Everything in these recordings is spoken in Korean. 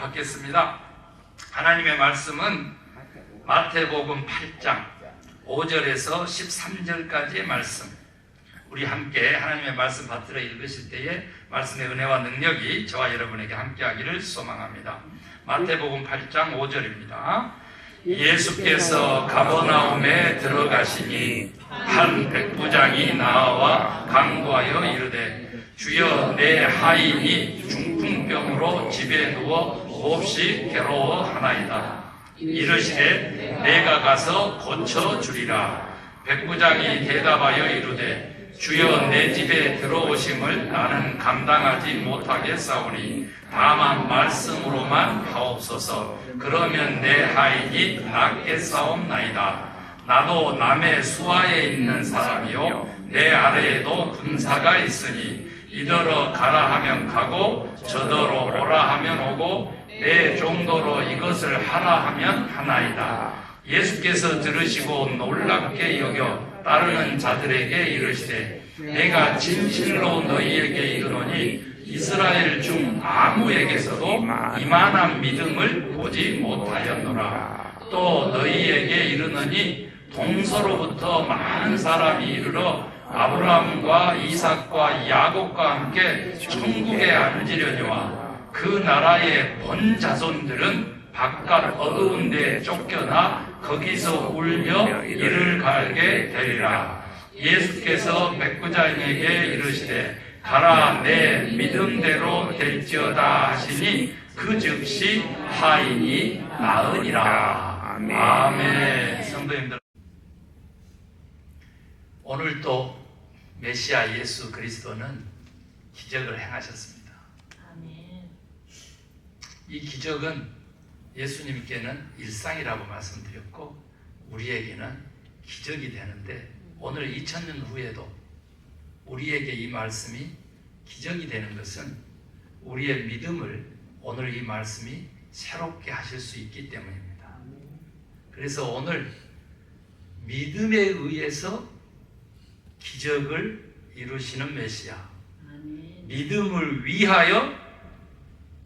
받겠습니다. 하나님의 말씀은 마태복음 8장 5절에서 13절까지의 말씀. 우리 함께 하나님의 말씀 받들어 읽으실 때에 말씀의 은혜와 능력이 저와 여러분에게 함께하기를 소망합니다. 마태복음 8장 5절입니다. 예수께서 가버나움에 들어가시니 한 백부장이 나와 간구하여 이르되 주여 내 하인이 중풍병으로 집에 누워 몹시 괴로워하나이다. 이르시되 내가 가서 고쳐주리라. 백부장이 대답하여 이르되 주여 내 집에 들어오심을 나는 감당하지 못하겠사오니 다만 말씀으로만 하옵소서. 그러면 내 하인이 낫겠사옵나이다. 나도 남의 수하에 있는 사람이요 내 아래에도 군사가 있으니 이더러 가라 하면 가고 저더러 오라 하면 오고 내 정도로 이것을 하라 하면 하나이다. 예수께서 들으시고 놀랍게 여겨 따르는 자들에게 이르시되 내가 진실로 너희에게 이르노니 이스라엘 중 아무에게서도 이만한 믿음을 보지 못하였노라. 또 너희에게 이르노니 동서로부터 많은 사람이 이르러 아브라함과 이삭과 야곱과 함께 천국에 앉으려니와 그 나라의 본 자손들은 바깥 어두운 데 쫓겨나 거기서 울며 이를 갈게 되리라. 예수께서 백부장에게 이르시되 가라 내 믿음대로 될지어다 하시니 그 즉시 하인이 나으니라. 아멘. 성도님들, 오늘도 메시아 예수 그리스도는 기적을 행하셨습니다. 아멘. 이 기적은 예수님께는 일상이라고 말씀드렸고 우리에게는 기적이 되는데 오늘 2000년 후에도 우리에게 이 말씀이 기적이 되는 것은 우리의 믿음을 오늘 이 말씀이 새롭게 하실 수 있기 때문입니다. 그래서 오늘 믿음에 의해서 기적을 이루시는 메시아, 믿음을 위하여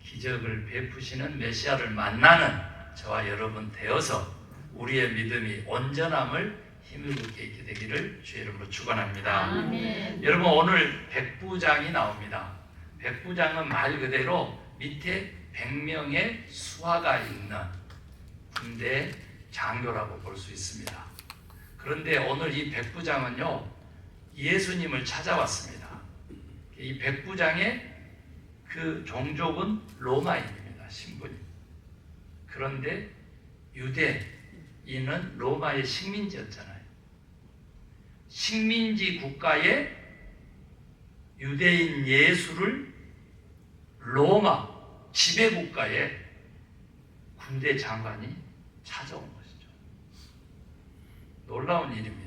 기적을 베푸시는 메시아를 만나는 저와 여러분 되어서 우리의 믿음이 온전함을 힘있게 있게 되기를 주의 이름으로 축원합니다. 아멘. 여러분, 오늘 백부장이 나옵니다. 백부장은 말 그대로 밑에 100명의 수하가 있는 군대 장교라고 볼 수 있습니다. 그런데 오늘 이 백부장은요 예수님을 찾아왔습니다. 이 백부장의 그 종족은 로마인입니다. 신분이. 그런데 유대인은 로마의 식민지였잖아요. 식민지 국가의 유대인 예수를 로마 지배국가의 군대 장관이 찾아온 것이죠. 놀라운 일입니다.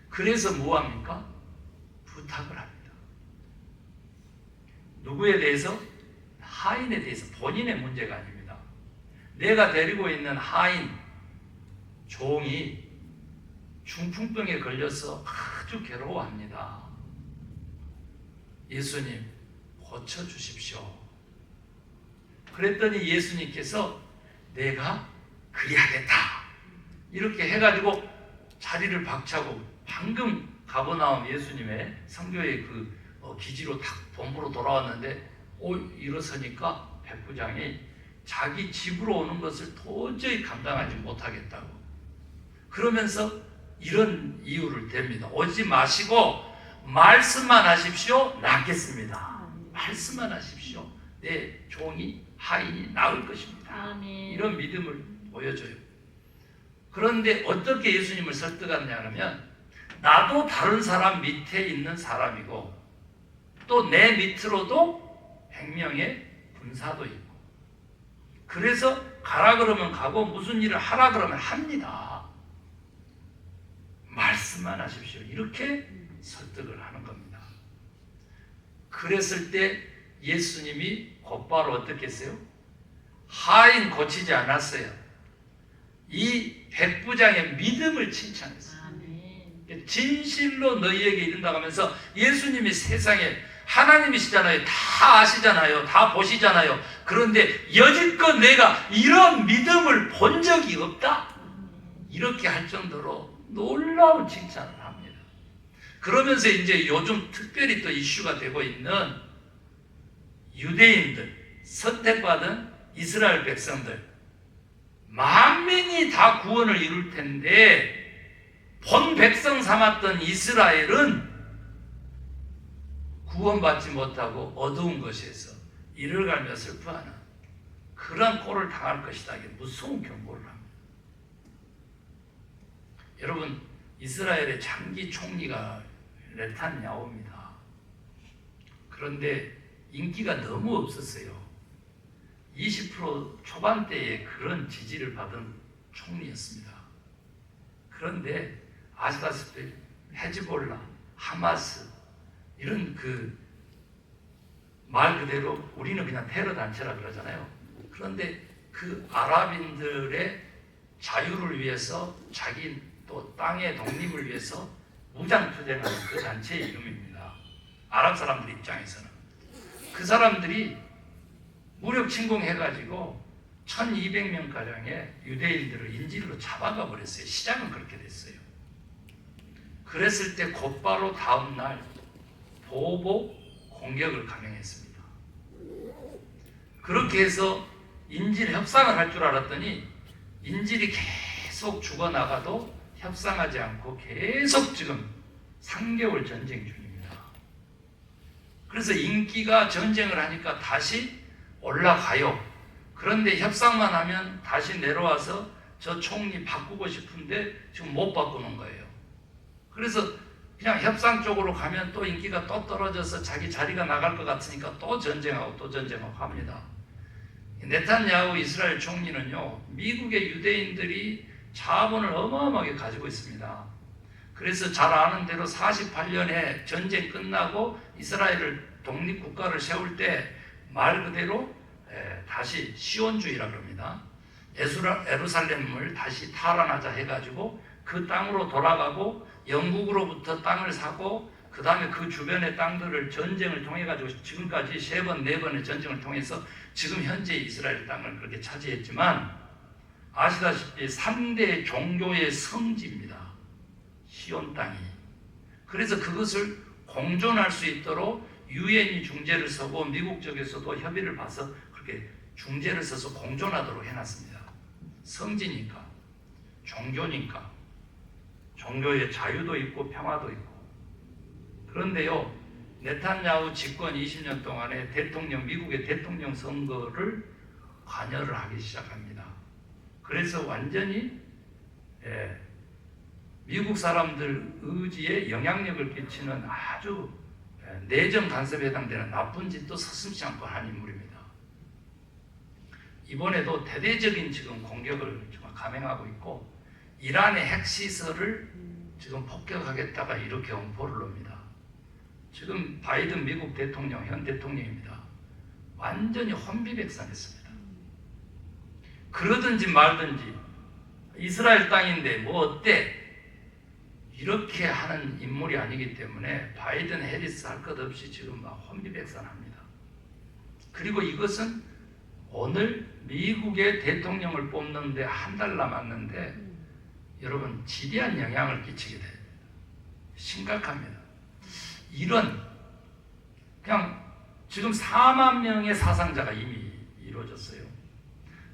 그래서 뭐합니까? 부탁을 합니다. 누구에 대해서? 하인에 대해서. 본인의 문제가 아닙니다. 내가 데리고 있는 하인, 종이 중풍병에 걸려서 아주 괴로워합니다. 예수님, 고쳐주십시오. 그랬더니 예수님께서 내가 그리하겠다 이렇게 해가지고 자리를 박차고 방금 가버나움 예수님의 성교의 그 기지로 딱 본부로 돌아왔는데 일어서니까 백부장이 자기 집으로 오는 것을 도저히 감당하지 못하겠다고 그러면서 이런 이유를 댑니다. 오지 마시고 말씀만 하십시오. 낫겠습니다. 말씀만 하십시오. 내 종이 하인이 나을 것입니다. 아멘. 이런 믿음을 보여줘요. 그런데 어떻게 예수님을 설득하느냐면 나도 다른 사람 밑에 있는 사람이고 또 내 밑으로도 100명의 군사도 있고 그래서 가라 그러면 가고 무슨 일을 하라 그러면 합니다. 말씀만 하십시오. 이렇게 설득을 하는 겁니다. 그랬을 때 예수님이 곧바로 어떻게 했어요? 하인 고치지 않았어요. 이 백부장의 믿음을 칭찬했어요. 아멘. 진실로 너희에게 이른다고 하면서 예수님이 세상에 하나님이시잖아요. 다 아시잖아요. 다 보시잖아요. 그런데 여지껏 내가 이런 믿음을 본 적이 없다. 이렇게 할 정도로 놀라운 칭찬을 합니다. 그러면서 이제 요즘 특별히 또 이슈가 되고 있는 유대인들, 선택받은 이스라엘 백성들, 만민이 다 구원을 이룰 텐데 본 백성 삼았던 이스라엘은 구원받지 못하고 어두운 것에서 이를 갈며 슬퍼하는 그런 꼴을 당할 것이다. 이게 무서운 경고를 합니다. 여러분, 이스라엘의 장기 총리가 네탄야후입니다. 그런데 인기가 너무 없었어요. 20% 초반대에 그런 지지를 받은 총리였습니다. 그런데 아시다시피 헤즈볼라, 하마스 이런 말 그대로 우리는 그냥 테러 단체라 그러잖아요. 그런데 그 아랍인들의 자유를 위해서 자기 또 땅의 독립을 위해서 무장 투쟁하는 그 단체의 이름입니다. 아랍 사람들 입장에서는 그 사람들이 무력 침공해가지고 1200명 가량의 유대인들을 인질로 잡아가 버렸어요. 시작은 그렇게 됐어요. 그랬을 때 곧바로 다음날 보복 공격을 감행했습니다. 그렇게 해서 인질 협상을 할 줄 알았더니 인질이 계속 죽어나가도 협상하지 않고 계속 지금 3개월 전쟁 중입니다. 그래서 인기가 전쟁을 하니까 다시 올라가요. 그런데 협상만 하면 다시 내려와서 저 총리 바꾸고 싶은데 지금 못 바꾸는 거예요. 그래서 그냥 협상 쪽으로 가면 또 인기가 또 떨어져서 자기 자리가 나갈 것 같으니까 또 전쟁하고 또 전쟁하고 합니다. 네탄야후 이스라엘 총리는요, 미국의 유대인들이 자본을 어마어마하게 가지고 있습니다. 그래서 잘 아는 대로 48년에 전쟁 끝나고 이스라엘을 독립국가를 세울 때 말 그대로 다시 시온주의라 그럽니다. 예루살렘을 다시 탈환하자 해가지고 그 땅으로 돌아가고 영국으로부터 땅을 사고 그 다음에 그 주변의 땅들을 전쟁을 통해 가지고 지금까지 3번, 4번의 전쟁을 통해서 지금 현재 이스라엘 땅을 그렇게 차지했지만 아시다시피 3대 종교의 성지입니다. 시온 땅이. 그래서 그것을 공존할 수 있도록 유엔이 중재를 서고 미국 쪽에서도 협의를 봐서 그렇게 중재를 서서 공존하도록 해놨습니다. 성지니까, 종교니까, 종교의 자유도 있고 평화도 있고. 그런데요, 네탄야후 집권 20년 동안에 미국의 대통령 선거를 관여를 하기 시작합니다. 그래서 완전히 미국 사람들 의지에 영향력을 끼치는 아주 내정 간섭에 해당되는 나쁜 짓도 서슴지 않고 한 인물입니다. 이번에도 대대적인 지금 공격을 감행하고 있고 이란의 핵시설을 지금 폭격하겠다가 이렇게 엄포를 놉니다. 지금 바이든 미국 대통령, 현 대통령입니다. 완전히 혼비백산했습니다. 그러든지 말든지 이스라엘 땅인데 뭐 어때? 이렇게 하는 인물이 아니기 때문에 바이든 해리스 할 것 없이 지금 막 혼비백산합니다. 그리고 이것은 오늘 미국의 대통령을 뽑는데 한 달 남았는데 여러분 지대한 영향을 끼치게 됩니다. 심각합니다. 이런 그냥 지금 4만 명의 사상자가 이미 이루어졌어요.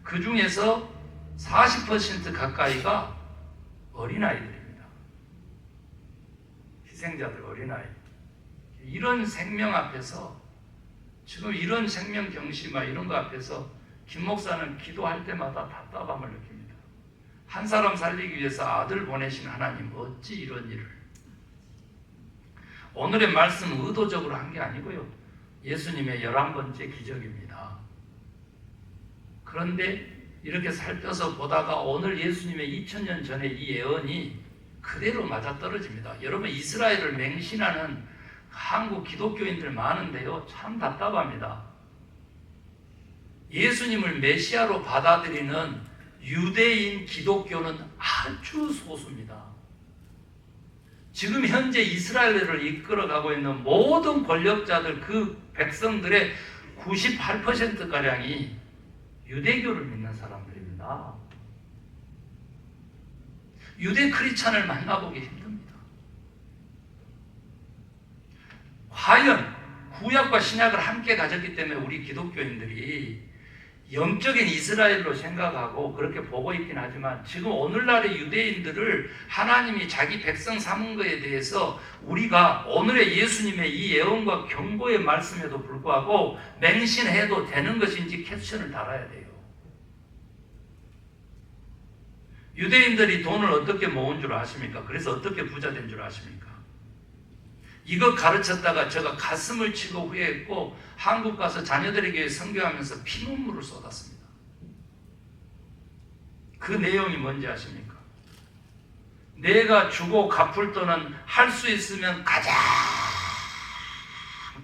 그 중에서 40% 가까이가 어린아이들입니다. 희생자들 어린아이. 이런 생명 앞에서 지금 이런 생명 경시마 이런 거 앞에서 김 목사는 기도할 때마다 답답함을 느낍니다. 한 사람 살리기 위해서 아들 보내신 하나님 어찌 이런 일을. 오늘의 말씀은 의도적으로 한 게 아니고요. 예수님의 11번째 기적입니다. 그런데 이렇게 살펴서 보다가 오늘 예수님의 2000년 전에 이 예언이 그대로 맞아떨어집니다. 여러분 이스라엘을 맹신하는 한국 기독교인들 많은데요. 참 답답합니다. 예수님을 메시아로 받아들이는 유대인 기독교는 아주 소수입니다. 지금 현재 이스라엘을 이끌어가고 있는 모든 권력자들, 그 백성들의 98%가량이 유대교를 믿는 사람들입니다. 유대 크리스찬을 만나보기 힘듭니다. 과연 구약과 신약을 함께 가졌기 때문에 우리 기독교인들이 영적인 이스라엘로 생각하고 그렇게 보고 있긴 하지만 지금 오늘날의 유대인들을 하나님이 자기 백성 삼은 것에 대해서 우리가 오늘의 예수님의 이 예언과 경고의 말씀에도 불구하고 맹신해도 되는 것인지 캡션을 달아야 돼요. 유대인들이 돈을 어떻게 모은 줄 아십니까? 그래서 어떻게 부자 된 줄 아십니까? 이거 가르쳤다가 제가 가슴을 치고 후회했고 한국 가서 자녀들에게 설교하면서 피눈물을 쏟았습니다. 그 내용이 뭔지 아십니까? 내가 주고 갚을 돈은 할 수 있으면 가장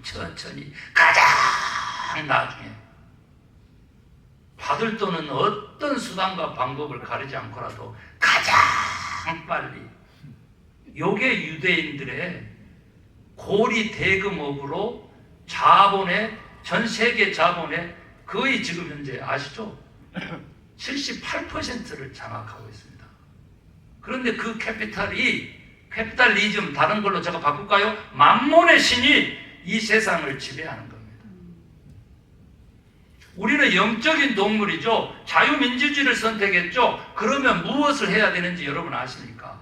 천천히, 가장 나중에, 받을 돈은 어떤 수단과 방법을 가리지 않고라도 가장 빨리. 요게 유대인들의 고리 대금업으로 자본의, 전 세계 자본의 거의 지금 현재 아시죠? 78%를 장악하고 있습니다. 그런데 그 캐피탈리즘, 다른 걸로 제가 바꿀까요? 만몬의 신이 이 세상을 지배하는 겁니다. 우리는 영적인 동물이죠. 자유민주주의를 선택했죠. 그러면 무엇을 해야 되는지 여러분 아십니까?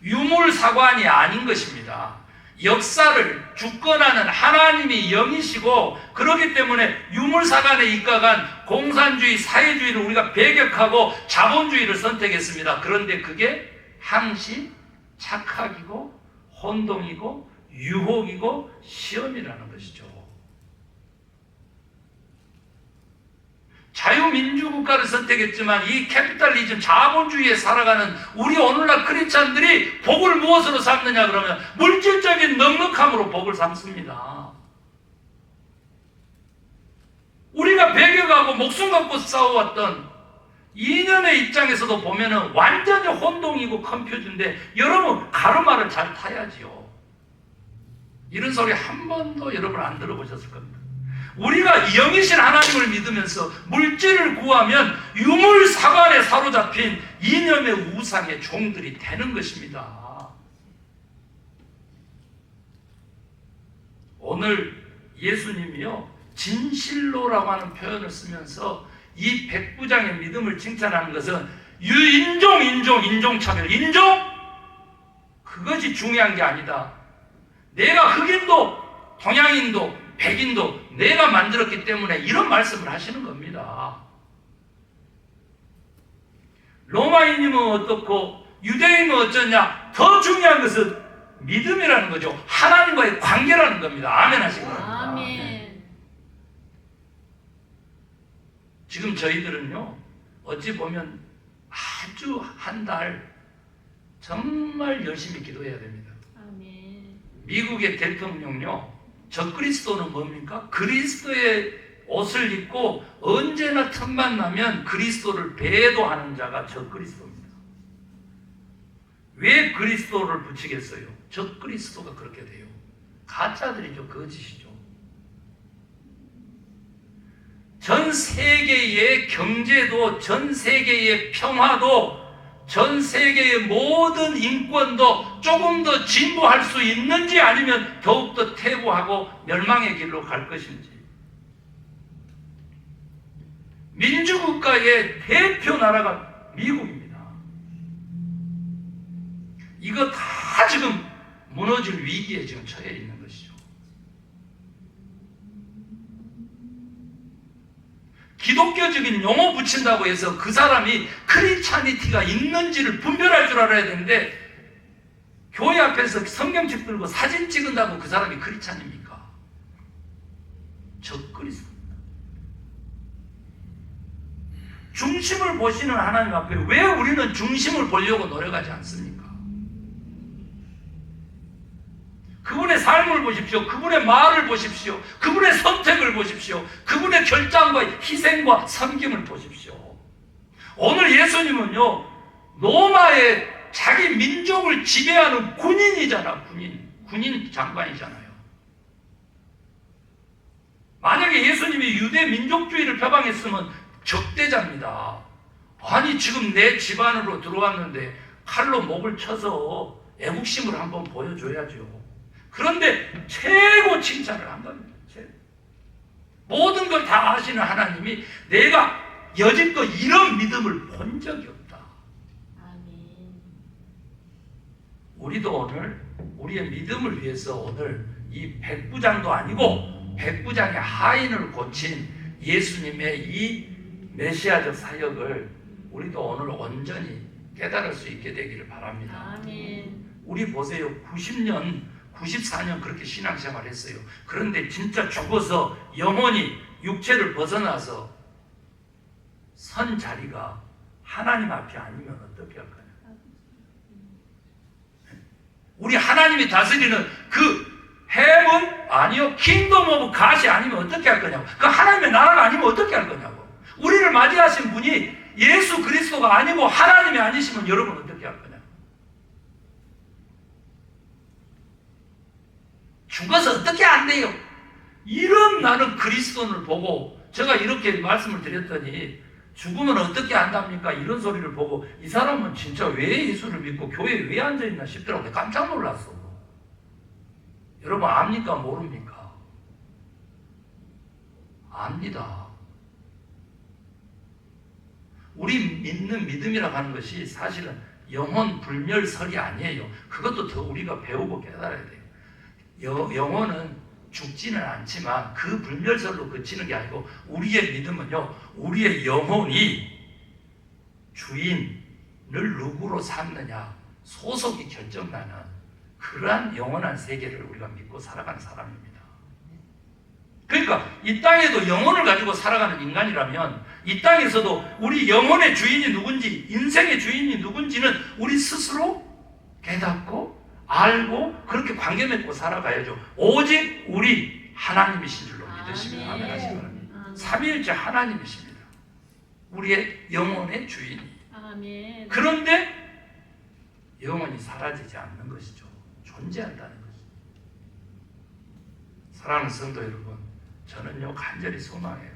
유물사관이 아닌 것입니다. 역사를 주권하는 하나님이 영이시고, 그렇기 때문에 유물사관에 입각한 공산주의, 사회주의를 우리가 배격하고 자본주의를 선택했습니다. 그런데 그게 항시 착각이고 혼동이고 유혹이고 시험이라는 것이죠. 자유민주국가를 선택했지만 이 캐피탈리즘, 자본주의에 살아가는 우리 오늘날 크리스찬들이 복을 무엇으로 삼느냐 그러면 물질적인 넉넉함으로 복을 삼습니다. 우리가 배격하고 목숨 갖고 싸워왔던 이념의 입장에서도 보면은 완전히 혼동이고 컨퓨즈인데 여러분 가르마를 잘 타야지요. 이런 소리 한 번도 여러분 안 들어보셨을 겁니다. 우리가 영이신 하나님을 믿으면서 물질을 구하면 유물사관에 사로잡힌 이념의 우상의 종들이 되는 것입니다. 오늘 예수님이요, 진실로라고 하는 표현을 쓰면서 이 백부장의 믿음을 칭찬하는 것은 인종차별, 그것이 중요한 게 아니다. 내가 흑인도 동양인도 백인도 내가 만들었기 때문에 이런 말씀을 하시는 겁니다. 로마인이면 어떻고 유대인은 어쩌냐, 더 중요한 것은 믿음이라는 거죠. 하나님과의 관계라는 겁니다. 아멘 하시기 바랍니다. 아멘. 지금 저희들은요, 어찌 보면 아주 한 달 정말 열심히 기도해야 됩니다. 아멘. 미국의 대통령요, 적그리스도는 뭡니까? 그리스도의 옷을 입고 언제나 틈만 나면 그리스도를 배도하는 자가 적그리스도입니다. 왜 그리스도를 붙이겠어요? 적그리스도가 그렇게 돼요. 가짜들이죠. 거짓이죠. 전 세계의 경제도, 전 세계의 평화도, 전 세계의 모든 인권도 조금 더 진보할 수 있는지 아니면 더욱더 퇴보하고 멸망의 길로 갈 것인지. 민주국가의 대표 나라가 미국입니다. 이거 다 지금 무너질 위기에 지금 처해 있는 것이죠. 기독교적인 용어 붙인다고 해서 그 사람이 크리스찬이티가 있는지를 분별할 줄 알아야 되는데, 교회 앞에서 성경책 들고 사진 찍은다고 그 사람이 크리스찬입니까? 적그리스도입니다. 중심을 보시는 하나님 앞에 왜 우리는 중심을 보려고 노력하지 않습니까? 그분의 삶을 보십시오. 그분의 말을 보십시오. 그분의 선택을 보십시오. 그분의 결단과 희생과 섬김을 보십시오. 오늘 예수님은요, 로마의 자기 민족을 지배하는 군인이잖아. 군인 장관이잖아요. 만약에 예수님이 유대 민족주의를 표방했으면 적대자입니다. 아니 지금 내 집안으로 들어왔는데 칼로 목을 쳐서 애국심을 한번 보여줘야죠. 그런데 최고 칭찬을 한 겁니다. 모든 걸 다 아시는 하나님이 내가 여지껏 이런 믿음을 본 적이 없다. 아멘. 우리도 오늘 우리의 믿음을 위해서 오늘 이 백부장도 아니고 백부장의 하인을 고친 예수님의 이 메시아적 사역을 우리도 오늘 온전히 깨달을 수 있게 되기를 바랍니다. 아멘. 우리 보세요. 90년, 94년 그렇게 신앙생활 했어요. 그런데 진짜 죽어서 영혼이 육체를 벗어나서 선 자리가 하나님 앞이 아니면 어떻게 할 거냐? 우리 하나님이 다스리는 그 헤븐 아니요 킹덤 오브 갓이 아니면 어떻게 할 거냐고. 그 하나님의 나라가 아니면 어떻게 할 거냐고. 우리를 맞이하신 분이 예수 그리스도가 아니고 하나님이 아니시면 여러분 어떻게 할 거냐고. 죽어서 어떻게 안 돼요? 이런 나는 그리스도를 보고 제가 이렇게 말씀을 드렸더니 죽으면 어떻게 한답니까? 이런 소리를 보고 이 사람은 진짜 왜 예수를 믿고 교회에 왜 앉아있나 싶더라고요. 깜짝 놀랐어. 여러분 압니까? 모릅니까? 압니다. 우리 믿는 믿음이라고 하는 것이 사실은 영혼 불멸설이 아니에요. 그것도 더 우리가 배우고 깨달아야 돼요. 영혼은 죽지는 않지만 그 불멸설로 그치는 게 아니고 우리의 믿음은요, 우리의 영혼이 주인을 누구로 삼느냐 소속이 결정나는 그러한 영원한 세계를 우리가 믿고 살아가는 사람입니다. 그러니까 이 땅에도 영혼을 가지고 살아가는 인간이라면 이 땅에서도 우리 영혼의 주인이 누군지, 인생의 주인이 누군지는 우리 스스로 깨닫고 알고 그렇게 관계 맺고 살아가야죠. 오직 우리 하나님이신 줄로 믿으시면 아멘 하시기 바랍니다. 삼위일체 하나님이십니다. 우리의 영혼의 주인이. 아멘. 그런데 영혼이 사라지지 않는 것이죠. 존재한다는 것이죠. 사랑하는 성도 여러분, 저는요 간절히 소망해요.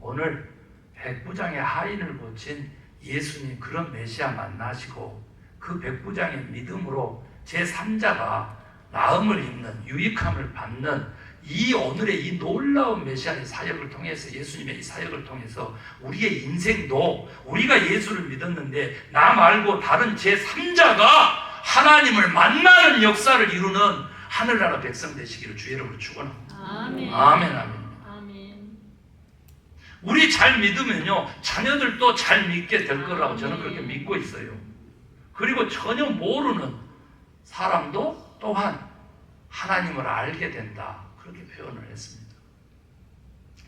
오늘 백부장의 하인을 고친 예수님 그런 메시아 만나시고 그 백부장의 믿음으로 제3자가 나음을 입는 유익함을 받는 이 오늘의 이 놀라운 메시아의 사역을 통해서 예수님의 이 사역을 통해서 우리의 인생도 우리가 예수를 믿었는데 나 말고 다른 제3자가 하나님을 만나는 역사를 이루는 하늘나라 백성 되시기를 주 이름으로 축원합니다. 아멘. 아멘 아멘. 아멘. 우리 잘 믿으면요 자녀들도 잘 믿게 될 거라고 저는 그렇게 믿고 있어요. 그리고 전혀 모르는 사람도 또한 하나님을 알게 된다. 그렇게 표현을 했습니다.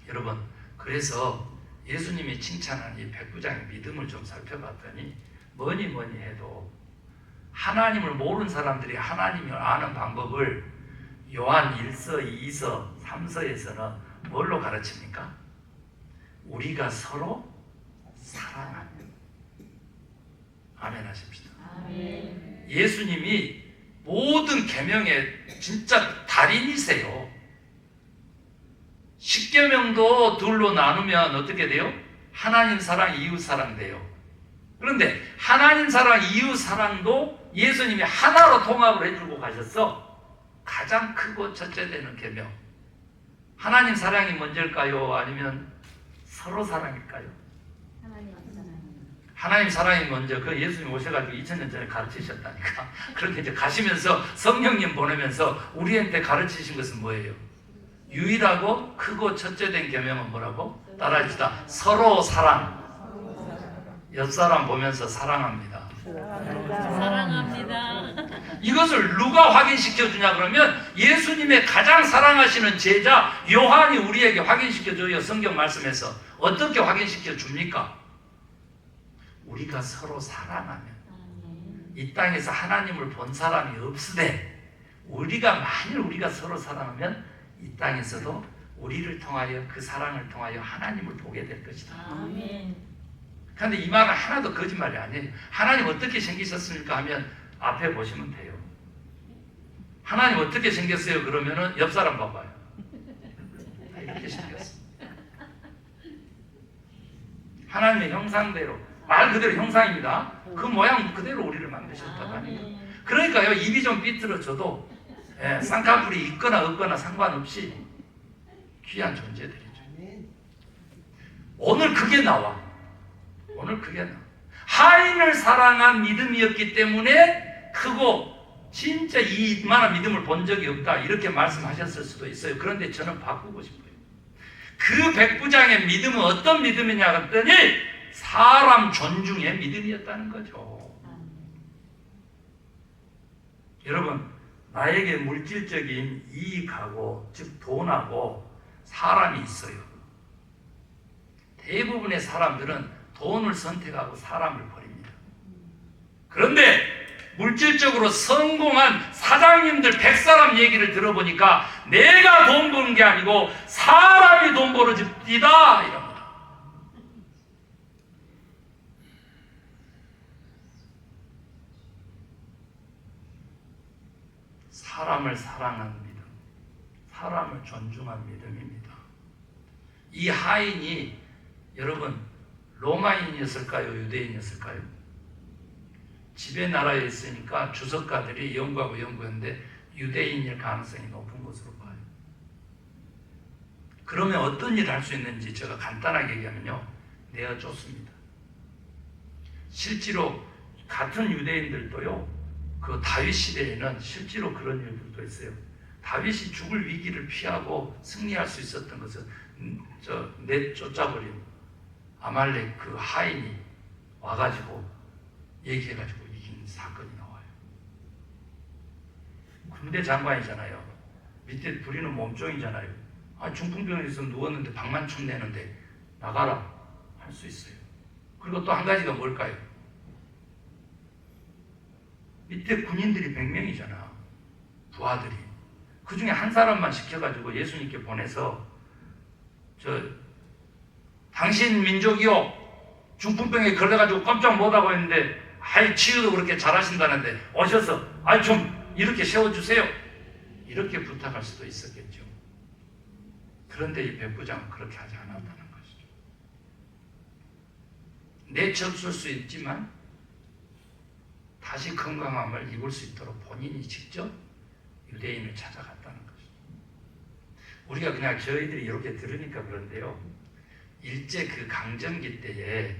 여러분, 그래서 예수님이 칭찬한 이 백부장의 믿음을 좀 살펴봤더니 뭐니 해도 하나님을 모르는 사람들이 하나님을 아는 방법을 요한 1서, 2서, 3서에서는 뭘로 가르칩니까? 우리가 서로 사랑하는. 아멘 하십시다. 아멘. 예수님이 모든 계명의 진짜 달인이세요. 10계명도 둘로 나누면 어떻게 돼요? 하나님 사랑, 이웃 사랑 돼요. 그런데 하나님 사랑, 이웃 사랑도 예수님이 하나로 통합을 해주고 가셨어. 가장 크고 첫째 되는 계명. 하나님 사랑이 먼저일까요? 아니면 서로 사랑일까요? 하나님 사랑이 먼저. 그 예수님 오셔가지고 2000년 전에 가르치셨다니까. 그렇게 이제 가시면서 성령님 보내면서 우리한테 가르치신 것은 뭐예요? 유일하고 크고 첫째 된 계명은 뭐라고? 따라합시다. 서로 사랑. 옆 사람 보면서 사랑합니다. 사랑합니다. 이것을 누가 확인시켜 주냐 그러면 예수님의 가장 사랑하시는 제자 요한이 우리에게 확인시켜 줘요. 성경 말씀에서. 어떻게 확인시켜 줍니까? 우리가 서로 사랑하면 이 땅에서 하나님을 본 사람이 없으되 만일 우리가 서로 사랑하면 이 땅에서도 우리를 통하여 그 사랑을 통하여 하나님을 보게 될 것이다. 아멘. 그런데 이 말은 하나도 거짓말이 아니에요. 하나님 어떻게 생기셨습니까 하면 앞에 보시면 돼요. 하나님 어떻게 생겼어요? 그러면은 옆 사람 봐봐요. 이렇게 생겼어. 하나님의 형상대로, 말 그대로 형상입니다. 그 모양 그대로 우리를 만드셨다고 하니까. 아멘. 그러니까요, 입이 좀 삐뚤어져도 쌍꺼풀이 있거나 없거나 상관없이 귀한 존재들이죠. 오늘 그게 나와. 오늘 그게 나와. 하인을 사랑한 믿음이었기 때문에 크고 진짜 이만한 믿음을 본 적이 없다 이렇게 말씀하셨을 수도 있어요. 그런데 저는 바꾸고 싶어요. 그 백부장의 믿음은 어떤 믿음이냐 했더니 사람 존중의 믿음이었다는 거죠. 여러분, 나에게 물질적인 이익하고 즉 돈하고 사람이 있어요. 대부분의 사람들은 돈을 선택하고 사람을 버립니다. 그런데 물질적으로 성공한 사장님들 100사람 얘기를 들어보니까 내가 돈 버는 게 아니고 사람이 돈 벌어집니다 이럽니다. 사람을 사랑하는 믿음, 사람을 존중한 믿음입니다. 이 하인이 여러분 로마인이었을까요? 유대인이었을까요? 지배 나라에 있으니까 주석가들이 연구하고 연구했는데 유대인일 가능성이 높은 것으로 봐요. 그러면 어떤 일을 할 수 있는지 제가 간단하게 얘기하면요, 내어 쫓습니다. 실제로 같은 유대인들도요, 그 다윗 시대에는 실제로 그런 일들도 있어요. 다윗이 죽을 위기를 피하고 승리할 수 있었던 것은 내쫓아버린 아말렉 그 하인이 와가지고 얘기해가지고 이긴 사건이 나와요. 군대 장관이잖아요. 밑에 부리는 몸종이잖아요. 중풍병에서 누웠는데 방만춤 내는데 나가라 할 수 있어요. 그리고 또 한 가지가 뭘까요? 밑에 군인들이 100명이잖아. 부하들이. 그 중에 한 사람만 시켜가지고 예수님께 보내서 당신 민족이요 중풍병에 걸려가지고 깜짝 못하고 했는데 치유도 그렇게 잘하신다는데 오셔서 좀 이렇게 세워주세요 이렇게 부탁할 수도 있었겠죠. 그런데 이 백부장은 그렇게 하지 않았다는 것이죠. 내쳤을 수 있지만 다시 건강함을 입을 수 있도록 본인이 직접 유대인을 찾아갔다는 것이죠. 우리가 그냥 저희들이 이렇게 들으니까 그런데요, 일제 그 강점기 때에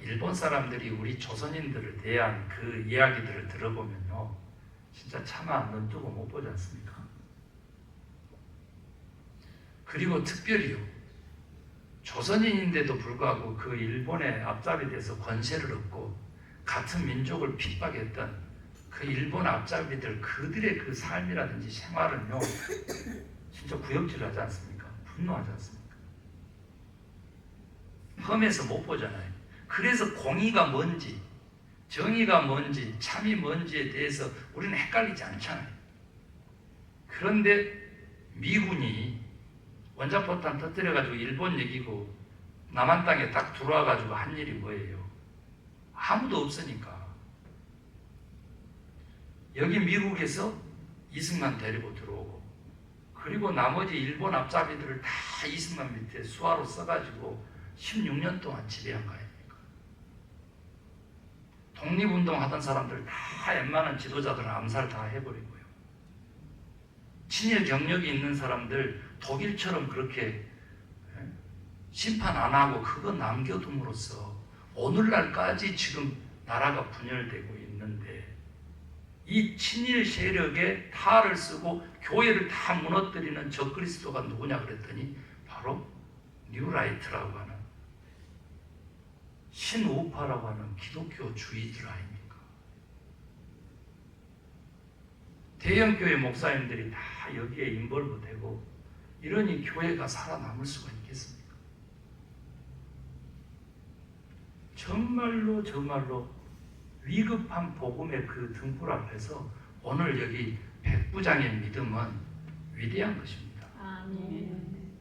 일본 사람들이 우리 조선인들을 대한 그 이야기들을 들어보면요, 진짜 차마 눈 뜨고 못 보지 않습니까? 그리고 특별히요, 조선인인데도 불구하고 그 일본의 앞잡이 돼서 권세를 얻고 같은 민족을 핍박했던 그 일본 앞잡이들 그들의 그 삶이라든지 생활은요, 진짜 구역질하지 않습니까? 분노하지 않습니까? 험해서 못 보잖아요. 그래서 공의가 뭔지, 정의가 뭔지, 참이 뭔지에 대해서 우리는 헷갈리지 않잖아요. 그런데 미군이 원자포탄 터뜨려가지고 일본 얘기고 남한 땅에 딱 들어와가지고 한 일이 뭐예요? 아무도 없으니까. 여기 미국에서 이승만 데리고 들어오고, 그리고 나머지 일본 앞잡이들을 다 이승만 밑에 수하로 써가지고 16년 동안 지배한 거 아닙니까? 독립운동 하던 사람들 다 웬만한 지도자들은 암살 다 해버리고요. 친일 경력이 있는 사람들 독일처럼 그렇게 심판 안 하고 그거 남겨둠으로써 오늘날까지 지금 나라가 분열되고 있는데, 이 친일 세력에 탈을 쓰고 교회를 다 무너뜨리는 적그리스도가 누구냐 그랬더니 바로 뉴라이트라고 하는 신우파라고 하는 기독교주의들 아닙니까? 대형교회 목사님들이 다 여기에 인벌브 되고 이러니 교회가 살아남을 수가 있겠습니까? 정말로 위급한 복음의 그 등불 앞에서 오늘 여기 백부장의 믿음은 위대한 것입니다. 아멘.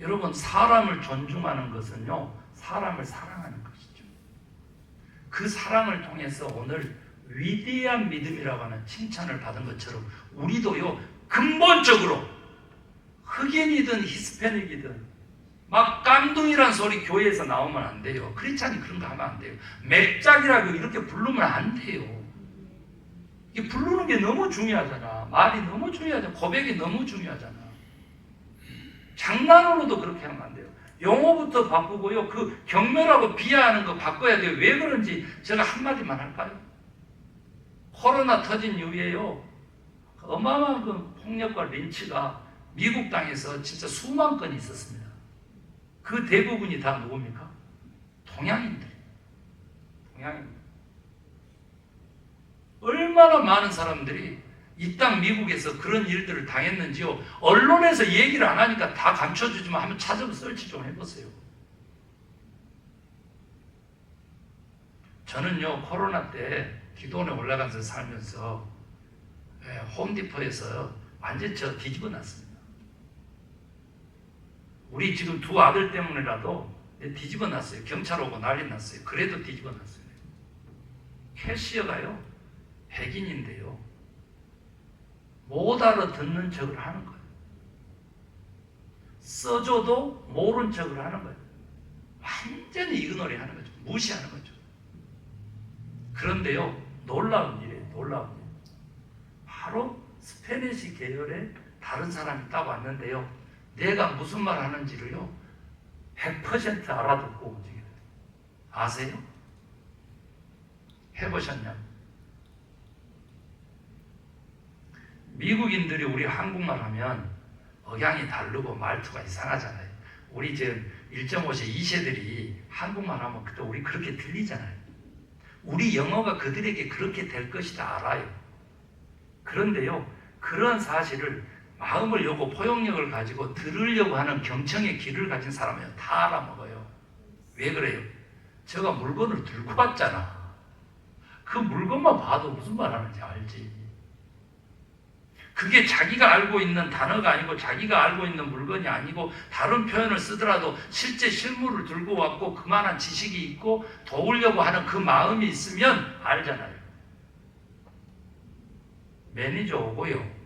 여러분, 사람을 존중하는 것은요, 사람을 사랑하는 것이죠. 그 사랑을 통해서 오늘 위대한 믿음이라고 하는 칭찬을 받은 것처럼 우리도요, 근본적으로 흑인이든 히스패닉이든 막 깜둥이란 소리 교회에서 나오면 안 돼요. 크리스찬이 그런 거 하면 안 돼요. 맥작이라고 이렇게 부르면 안 돼요. 이게 부르는 게 너무 중요하잖아. 말이 너무 중요하잖아. 고백이 너무 중요하잖아. 장난으로도 그렇게 하면 안 돼요. 용어부터 바꾸고요. 그 경멸하고 비하하는 거 바꿔야 돼요. 왜 그런지 제가 한마디만 할까요? 코로나 터진 이후에요, 어마어마한 그 폭력과 린치가 미국 땅에서 진짜 수만 건이 있었습니다. 그 대부분이 다 누굽니까? 동양인들. 동양인들. 얼마나 많은 사람들이 이 땅 미국에서 그런 일들을 당했는지요. 언론에서 얘기를 안 하니까 다 감춰주지만 한번 찾아서 설치 좀 해보세요. 저는요, 코로나 때 기도원에 올라가서 살면서 홈디포에서 완전히 저 뒤집어 놨습니다. 우리 지금 두 아들 때문에라도 뒤집어 놨어요. 경찰 오고 난리 났어요. 그래도 뒤집어 놨어요. 캐시어가요, 백인인데요, 못 알아듣는 척을 하는 거예요. 써줘도 모른 척을 하는 거예요. 완전히 이그노리 하는 거죠. 무시하는 거죠. 그런데요, 놀라운 일이에요. 놀라운 일. 바로 스페니시 계열의 다른 사람이 딱 왔는데요, 내가 무슨 말 하는지를요 100% 알아듣고 움직여요. 아세요? 해보셨냐고. 미국인들이 우리 한국말 하면 억양이 다르고 말투가 이상하잖아요. 우리 지금 1.5세 2세들이 한국말 하면 그때 우리 그렇게 들리잖아요. 우리 영어가 그들에게 그렇게 될 것이다 알아요. 그런데요, 그런 사실을 마음을 열고 포용력을 가지고 들으려고 하는 경청의 길을 가진 사람은 다 알아먹어요. 왜 그래요? 제가 물건을 들고 왔잖아. 그 물건만 봐도 무슨 말 하는지 알지. 그게 자기가 알고 있는 단어가 아니고 자기가 알고 있는 물건이 아니고 다른 표현을 쓰더라도 실제 실물을 들고 왔고 그만한 지식이 있고 도우려고 하는 그 마음이 있으면 알잖아요. 매니저 오고요,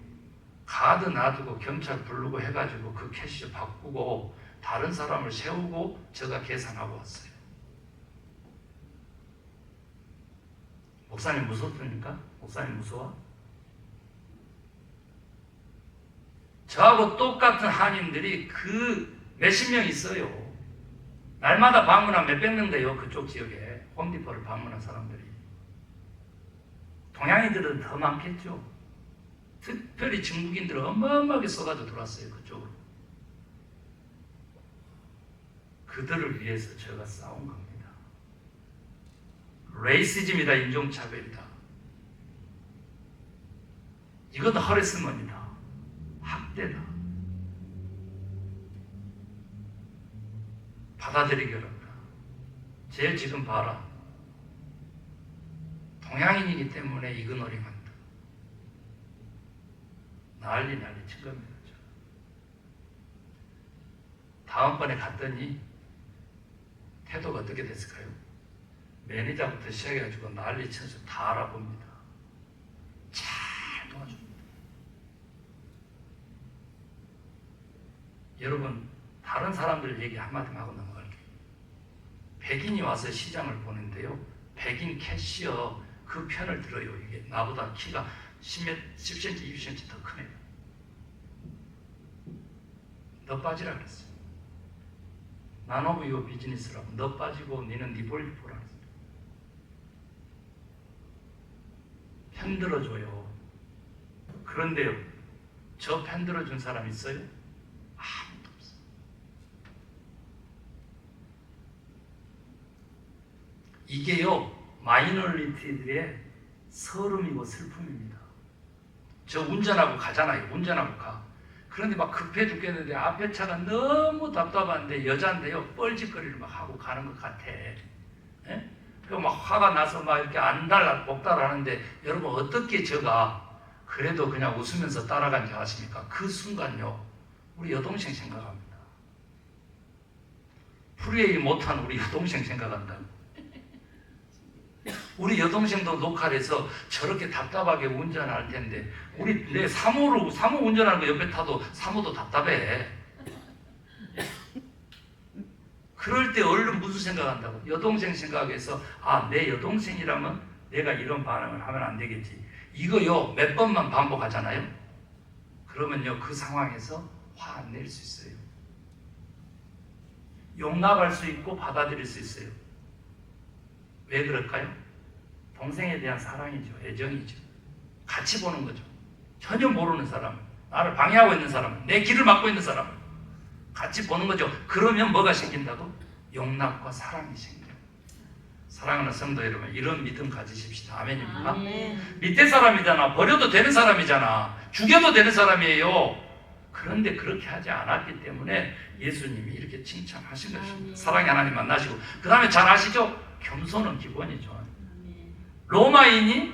카드 놔두고 경찰 부르고 해가지고 그 캐시 바꾸고 다른 사람을 세우고 제가 계산하고 왔어요. 목사님 무섭습니까? 목사님 무서워? 저하고 똑같은 한인들이 그 몇십 명 있어요. 날마다 방문한 몇백 명 돼요. 그쪽 지역에 홈디포를 방문한 사람들이. 동양인들은 더 많겠죠. 특별히 중국인들은 어마어마하게 쏟아져 들어왔어요. 그쪽으로. 그들을 위해서 제가 싸운 겁니다. 레이시즘이다. 인종차별이다. 이건 허레스먼이다. 학대다. 받아들이기 어렵다. 쟤 지금 봐라. 동양인이기 때문에 이그노링 한다. 난리 친 겁니다. 다음번에 갔더니 태도가 어떻게 됐을까요? 매니저부터 시작해가지고 난리 쳐서 다 알아봅니다. 잘 도와줍니다. 여러분, 다른 사람들 얘기 한마디만 하고 넘어갈게요. 백인이 와서 시장을 보는데요, 백인 캐시어 그 편을 들어요. 이게 나보다 키가 10cm, 20cm 더 크네요. 너 빠지라 그랬어요. None of your business라고. 너 빠지고 니는 네 볼일 보라 그랬어요. 편 들어줘요. 그런데요, 저 편 들어준 사람 있어요? 아무도 없어요. 이게요, 마이너리티들의 서름이고 슬픔입니다. 저 운전하고 가잖아요. 운전하고 가. 그런데 막 급해 죽겠는데 앞에 차가 너무 답답한데 여자인데요, 뻘짓거리를 막 하고 가는 것 같아. 예? 그리고 막 화가 나서 막 이렇게 복달하는데 여러분 어떻게 제가 그래도 그냥 웃으면서 따라간지 아십니까? 그 순간요, 우리 여동생 생각합니다. 프리웨이 못한 우리 여동생 생각한다. 우리 여동생도 녹화를 해서 저렇게 답답하게 운전할 텐데 우리 내 사모 운전하는 거 옆에 타도 사모도 답답해. 그럴 때 얼른 무슨 생각한다고? 여동생 생각해서 내 여동생이라면 내가 이런 반응을 하면 안 되겠지. 이거요 몇 번만 반복하잖아요. 그러면요 그 상황에서 화 안 낼 수 있어요. 용납할 수 있고 받아들일 수 있어요. 왜 그럴까요? 동생에 대한 사랑이죠. 애정이죠. 같이 보는 거죠. 전혀 모르는 사람, 나를 방해하고 있는 사람, 내 길을 막고 있는 사람 같이 보는 거죠. 그러면 뭐가 생긴다고? 용납과 사랑이 생겨요. 사랑하는 성도 여러분, 이런 믿음 가지십시다. 아멘입니까? 아멘. 밑에 사람이잖아. 버려도 되는 사람이잖아. 죽여도 되는 사람이에요. 그런데 그렇게 하지 않았기 때문에 예수님이 이렇게 칭찬하신 것입니다. 아멘. 사랑의 하나님 만나시고 그 다음에 잘 아시죠? 겸손은 기본이죠. 아멘. 로마인이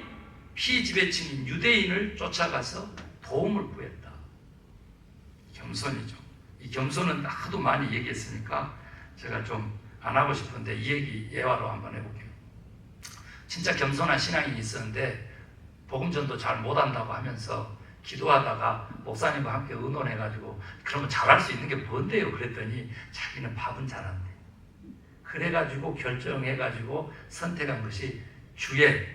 피지배층인 유대인을 쫓아가서 도움을 구했다. 겸손이죠. 이 겸손은 하도 많이 얘기했으니까 제가 좀 안 하고 싶은데 이 얘기 예화로 한번 해볼게요. 진짜 겸손한 신앙인이 있었는데 복음 전도 잘 못한다고 하면서 기도하다가 목사님과 함께 의논해가지고 그러면 잘할 수 있는 게 뭔데요? 그랬더니 자기는 밥은 잘한대. 그래가지고 결정해가지고 선택한 것이 주에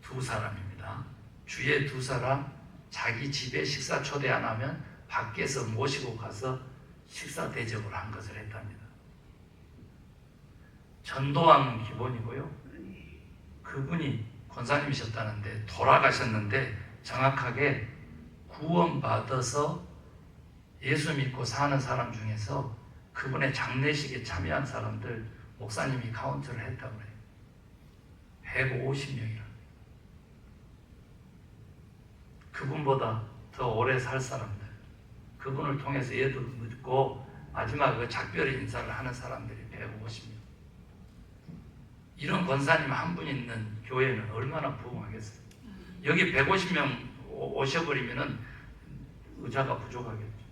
두 사람입니다. 주에 두 사람 자기 집에 식사 초대 안 하면 밖에서 모시고 가서 식사 대접을 한 것을 했답니다. 전도하는 기본이고요. 그분이 권사님이셨다는데 돌아가셨는데 정확하게 구원받아서 예수 믿고 사는 사람 중에서 그분의 장례식에 참여한 사람들 목사님이 카운트를 했다고 해요. 150명이라. 그분보다 더 오래 살 사람들, 그분을 통해서 얘도 묻고 마지막 그 작별의 인사를 하는 사람들이 150명. 이런 권사님 한 분 있는 교회는 얼마나 부흥하겠어요. 여기 150명 오셔버리면은 의자가 부족하겠죠.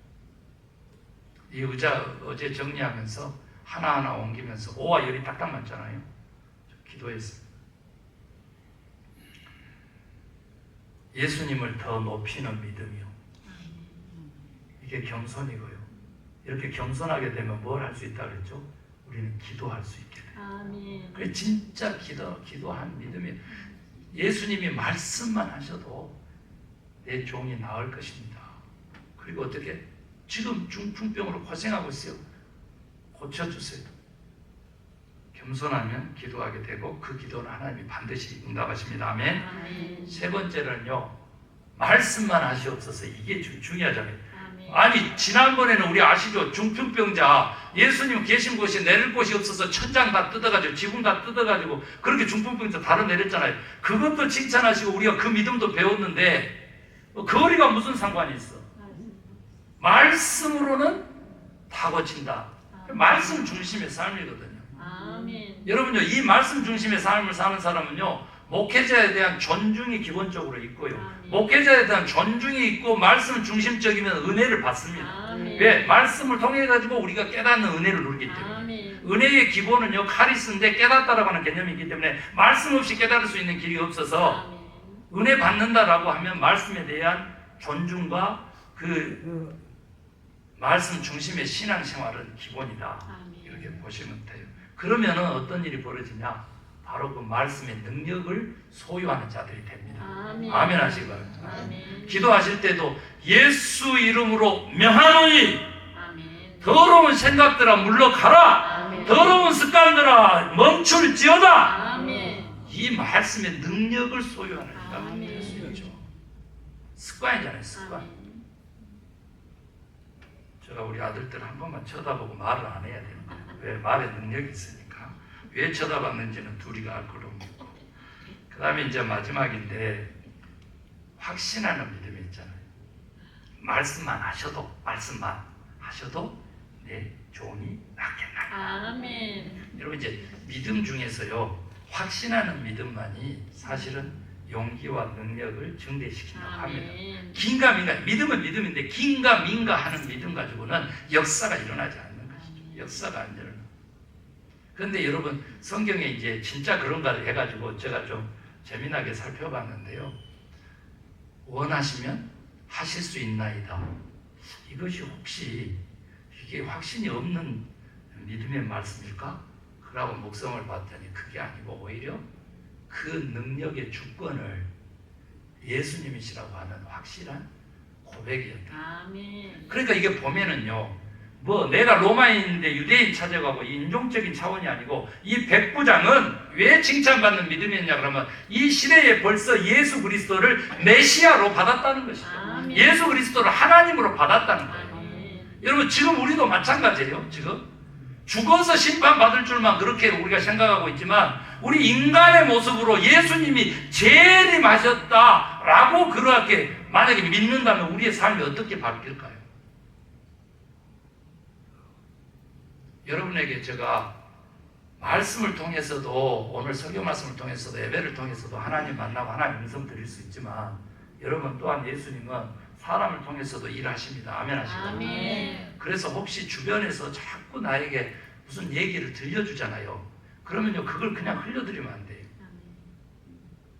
이 의자 어제 정리하면서 하나하나 옮기면서 오와 열이 딱딱 맞잖아요. 기도했어요. 예수님을 더 높이는 믿음이요. 이게 겸손이고요. 이렇게 겸손하게 되면 뭘 할 수 있다 그랬죠? 우리는 기도할 수 있게 돼요. 아멘. 그게 진짜 기도한 믿음이에요. 예수님이 말씀만 하셔도 내 종이 나을 것입니다. 그리고 어떻게? 지금 중풍병으로 고생하고 있어요. 고쳐주세요. 겸손하면 기도하게 되고 그 기도는 하나님이 반드시 응답하십니다. 아멘. 아멘. 세 번째는요. 말씀만 하시옵소서. 이게 중요하잖아요. 아멘. 아니 지난번에는 우리 아시죠? 중풍병자 예수님 계신 곳에 내릴 곳이 없어서 천장 다 뜯어가지고 지붕 다 뜯어가지고 그렇게 중풍병자 다뤄 내렸잖아요. 그것도 칭찬하시고 우리가 그 믿음도 배웠는데 거리가 무슨 상관이 있어? 말씀으로는 다 고친다. 말씀 중심의 삶이거든요. 아멘. 여러분요, 이 말씀 중심의 삶을 사는 사람은요, 목회자에 대한 존중이 기본적으로 있고요. 아멘. 목회자에 대한 존중이 있고 말씀 중심적이면 은혜를 받습니다. 아멘. 왜? 말씀을 통해 가지고 우리가 깨닫는 은혜를 누리기 때문에. 아멘. 은혜의 기본은요, 카리스인데 깨닫다라고 하는 개념이 있기 때문에 말씀 없이 깨달을 수 있는 길이 없어서 아멘. 은혜 받는다라고 하면 말씀에 대한 존중과 그 말씀 중심의 신앙생활은 기본이다. 아멘. 이렇게 보시면 돼요. 그러면은 어떤 일이 벌어지냐? 바로 그 말씀의 능력을 소유하는 자들이 됩니다. 아멘. 아멘 하시기 바랍니다. 아멘. 기도하실 때도 예수 이름으로 명하노니 아멘. 더러운 생각들아 물러가라. 아멘. 더러운 습관들아 멈출지어다. 아멘. 이 말씀의 능력을 소유하는 자가 아멘. 될 수 있죠. 습관이잖아요. 습관. 아멘. 제가 우리 아들들 한 번만 쳐다보고 말을 안 해야 되는 거예요. 왜? 말에 능력이 있으니까. 왜 쳐다봤는지는 둘이가 알 거로 믿고. 그 다음에 이제 마지막인데 확신하는 믿음이 있잖아요. 말씀만 하셔도 내 종이 낫겠나. 아멘. 여러분 이제 믿음 중에서요 확신하는 믿음만이 사실은 용기와 능력을 증대시킨다고 합니다. 아멘. 긴가 민가, 믿음은 믿음인데 긴가 민가 하는 믿음 가지고는 역사가 일어나지 않는 것이죠. 역사가 안 일어나. 그런데 여러분 성경에 이제 진짜 그런가 해가지고 제가 좀 재미나게 살펴봤는데요. 원하시면 하실 수 있나이다. 이것이 혹시 이게 확신이 없는 믿음의 말씀일까? 그러고 목성을 봤더니 그게 아니고 오히려 그 능력의 주권을 예수님이시라고 하는 확실한 고백이었다. 아멘. 그러니까 이게 보면은요, 뭐 내가 로마인인데 유대인 찾아가고 인종적인 차원이 아니고 이 백부장은 왜 칭찬받는 믿음이었냐 그러면 이 시대에 벌써 예수 그리스도를 메시아로 받았다는 것이죠. 아멘. 예수 그리스도를 하나님으로 받았다는 거예요. 아멘. 여러분 지금 우리도 마찬가지예요. 지금 죽어서 심판받을 줄만 그렇게 우리가 생각하고 있지만 우리 인간의 모습으로 예수님이 재림하셨다라고 그렇게 만약에 믿는다면 우리의 삶이 어떻게 바뀔까요? 여러분에게 제가 말씀을 통해서도 오늘 설교 말씀을 통해서도 예배를 통해서도 하나님 만나고 하나님 음성 드릴 수 있지만 여러분 또한 예수님은 사람을 통해서도 일하십니다. 아멘 하시고. 아멘. 그래서 혹시 주변에서 자꾸 나에게 무슨 얘기를 들려주잖아요. 그러면요 그걸 그냥 흘려드리면 안 돼요.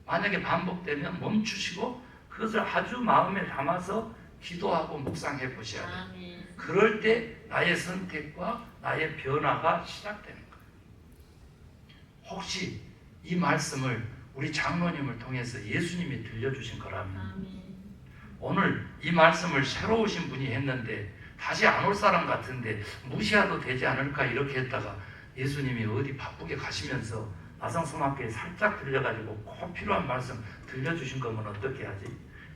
만약에 반복되면 멈추시고 그것을 아주 마음에 담아서 기도하고 묵상해 보셔야 돼요. 아멘. 그럴 때 나의 선택과 나의 변화가 시작되는 거예요. 혹시 이 말씀을 우리 장로님을 통해서 예수님이 들려주신 거라면 아멘. 오늘 이 말씀을 새로 오신 분이 했는데 다시 안 올 사람 같은데 무시해도 되지 않을까 이렇게 했다가 예수님이 어디 바쁘게 가시면서 나성소망교에 살짝 들려가지고 꼭 필요한 말씀 들려주신 거면 어떻게 하지?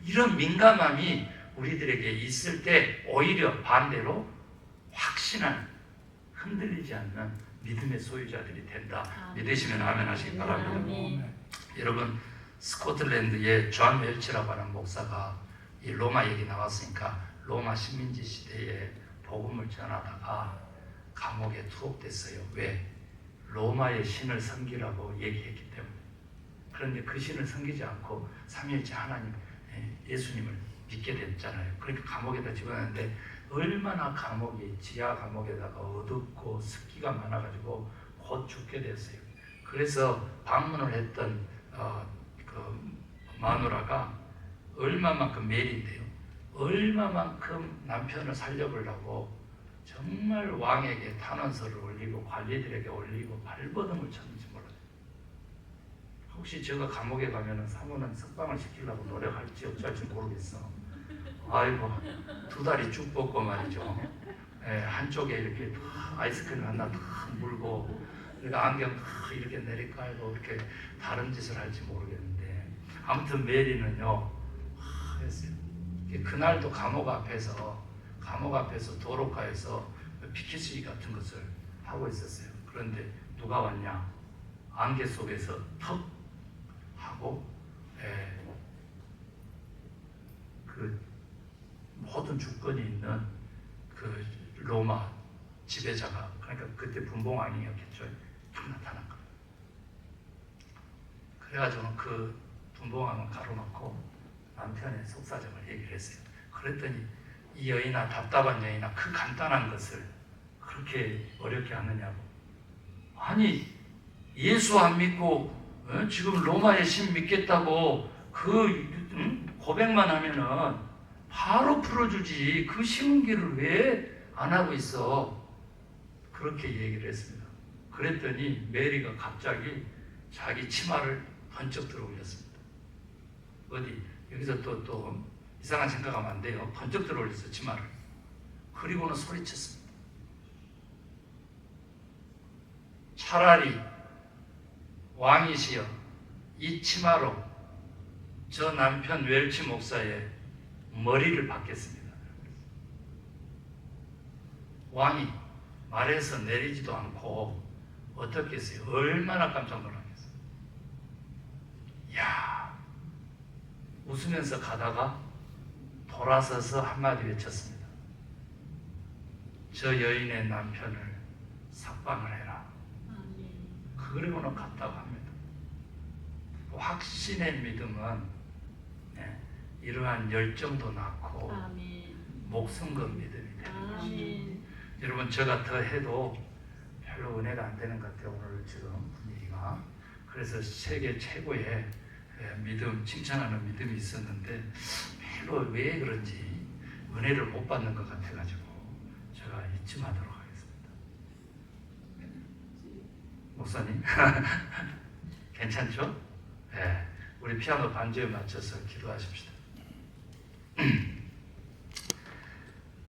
이런 민감함이 우리들에게 있을 때 오히려 반대로 확신한 흔들리지 않는 믿음의 소유자들이 된다. 믿으시면 아멘 하시기 바랍니다. 아멘. 여러분 스코틀랜드의 존 웰치라고 하는 목사가 이 로마 얘기 나왔으니까 로마 식민지 시대에 복음을 전하다가 감옥에 투옥됐어요. 왜? 로마의 신을 섬기라고 얘기했기 때문에. 그런데 그 신을 섬기지 않고 삼위일체 하나님 예수님을 믿게 됐잖아요. 그러니까 감옥에다 집어넣는데 얼마나 감옥이 지하 감옥에다가 어둡고 습기가 많아가지고 곧 죽게 됐어요. 그래서 방문을 했던 그 마누라가 얼마만큼 매일인데요. 얼마만큼 남편을 살려보려고 정말 왕에게 탄원서를 올리고 관리들에게 올리고 발버둥을 쳤는지 몰라요. 혹시 제가 감옥에 가면은 사모는 석방을 시키려고 노력할지 어쩔지 모르겠어. 아이고 2다리 쭉 뻗고 말이죠. 한쪽에 이렇게 아이스크림 하나 탁 물고 그러니까 안경 탁 이렇게 내리깔고 이렇게 다른 짓을 할지 모르겠는데 아무튼 메리는요 했어요. 그날도 감옥 앞에서 도로가에서 피켓시위 같은 것을 하고 있었어요. 그런데 누가 왔냐? 안개 속에서 턱 하고 그 모든 주권이 있는 그 로마 지배자가 그러니까 그때 분봉왕이었겠죠. 탁 나타난 거예요. 그래가지고 그 분봉왕을 가로놓고 남편의 속사정을 얘기를 했어요. 그랬더니 이 여인아 답답한 여인아 그 간단한 것을 그렇게 어렵게 하느냐고. 아니 예수 안 믿고 지금 로마의 신 믿겠다고 그 고백만 하면은 바로 풀어주지 그 쉬운 길을 왜 안 하고 있어? 그렇게 얘기를 했습니다. 그랬더니 메리가 갑자기 자기 치마를 번쩍 들어 올렸습니다. 어디 여기서 또 이상한 생각하면 안 돼요. 번쩍 들어 올렸어 치마를. 그리고는 소리쳤습니다. 차라리 왕이시여 이 치마로 저 남편 웰치 목사의 머리를 받겠습니다. 왕이 말해서 내리지도 않고 어떻게 했어요? 얼마나 깜짝 놀랐겠어요. 이야, 웃으면서 가다가 돌아서서 한마디 외쳤습니다. 저 여인의 남편을 석방을 해라. 그리고는 갔다고 합니다. 확신의 믿음은 이러한 열정도 낳고 목숨 건 믿음이 됩니다. 여러분 제가 더 해도 별로 은혜가 안 되는 것 같아요. 오늘 지금 분위기가. 그래서 세계 최고의 믿음, 칭찬하는 믿음이 있었는데 별로 왜 그런지 은혜를 못 받는 것 같아가지고 제가 이쯤하도록 하겠습니다. 목사님 괜찮죠? 네, 우리 피아노 반주에 맞춰서 기도하십시다.